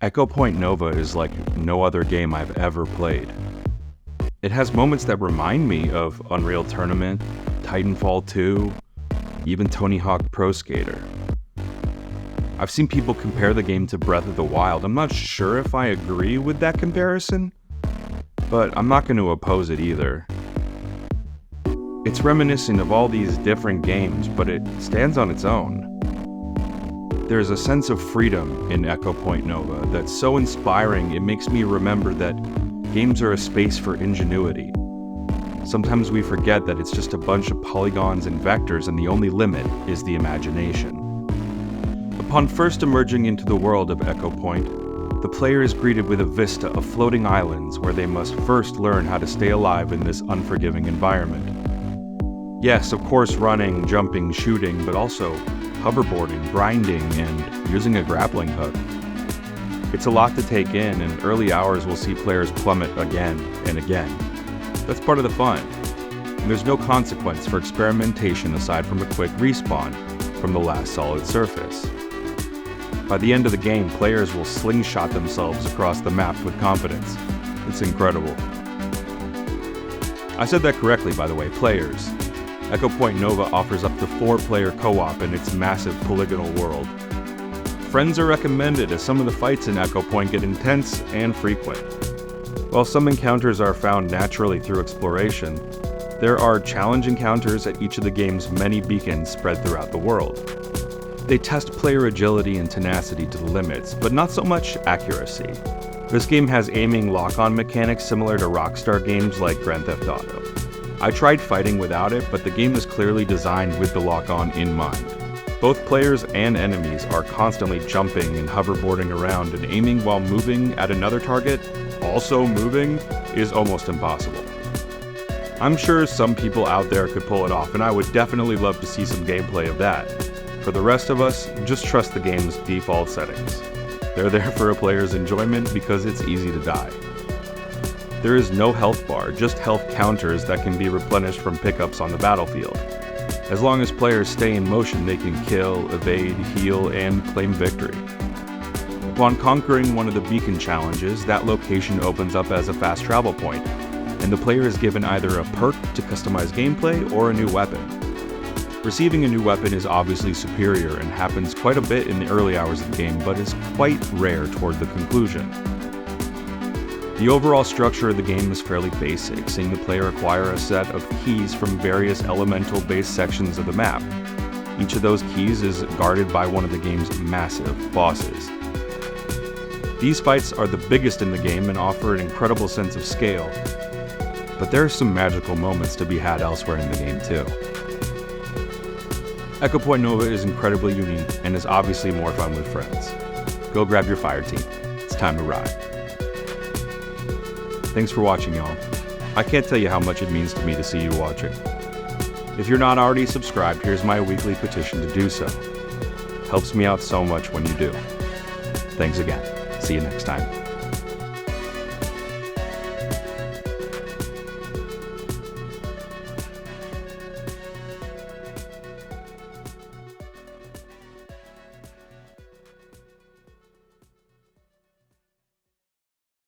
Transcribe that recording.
Echo Point Nova is like no other game I've ever played. It has moments that remind me of Unreal Tournament, Titanfall 2, even Tony Hawk Pro Skater. I've seen people compare the game to Breath of the Wild. I'm not sure if I agree with that comparison, but I'm not going to oppose it either. It's reminiscent of all these different games, but it stands on its own. There's a sense of freedom in Echo Point Nova that's so inspiring it makes me remember that games are a space for ingenuity. Sometimes we forget that it's just a bunch of polygons and vectors and the only limit is the imagination. Upon first emerging into the world of Echo Point, the player is greeted with a vista of floating islands where they must first learn how to stay alive in this unforgiving environment. Yes, of course running, jumping, shooting, but also hoverboarding, grinding, and using a grappling hook. It's a lot to take in, and early hours will see players plummet again and again. That's part of the fun. And there's no consequence for experimentation aside from a quick respawn from the last solid surface. By the end of the game, players will slingshot themselves across the map with confidence. It's incredible. I said that correctly, by the way, players. Echo Point Nova offers up to 4-player co-op in its massive polygonal world. Friends are recommended as some of the fights in Echo Point get intense and frequent. While some encounters are found naturally through exploration, there are challenge encounters at each of the game's many beacons spread throughout the world. They test player agility and tenacity to the limits, but not so much accuracy. This game has aiming lock-on mechanics similar to Rockstar games like Grand Theft Auto. I tried fighting without it, but the game is clearly designed with the lock-on in mind. Both players and enemies are constantly jumping and hoverboarding around, and aiming while moving at another target, also moving, is almost impossible. I'm sure some people out there could pull it off, and I would definitely love to see some gameplay of that. For the rest of us, just trust the game's default settings. They're there for a player's enjoyment because it's easy to die. There is no health bar, just health counters that can be replenished from pickups on the battlefield. As long as players stay in motion, they can kill, evade, heal, and claim victory. Upon conquering one of the beacon challenges, that location opens up as a fast travel point, and the player is given either a perk to customize gameplay or a new weapon. Receiving a new weapon is obviously superior and happens quite a bit in the early hours of the game, but is quite rare toward the conclusion. The overall structure of the game is fairly basic, seeing the player acquire a set of keys from various elemental-based sections of the map. Each of those keys is guarded by one of the game's massive bosses. These fights are the biggest in the game and offer an incredible sense of scale, but there are some magical moments to be had elsewhere in the game too. Echo Point Nova is incredibly unique and is obviously more fun with friends. Go grab your fire team. It's time to ride. Thanks for watching, y'all. I can't tell you how much it means to me to see you watching. If you're not already subscribed, here's my weekly petition to do so. Helps me out so much when you do. Thanks again. See you next time.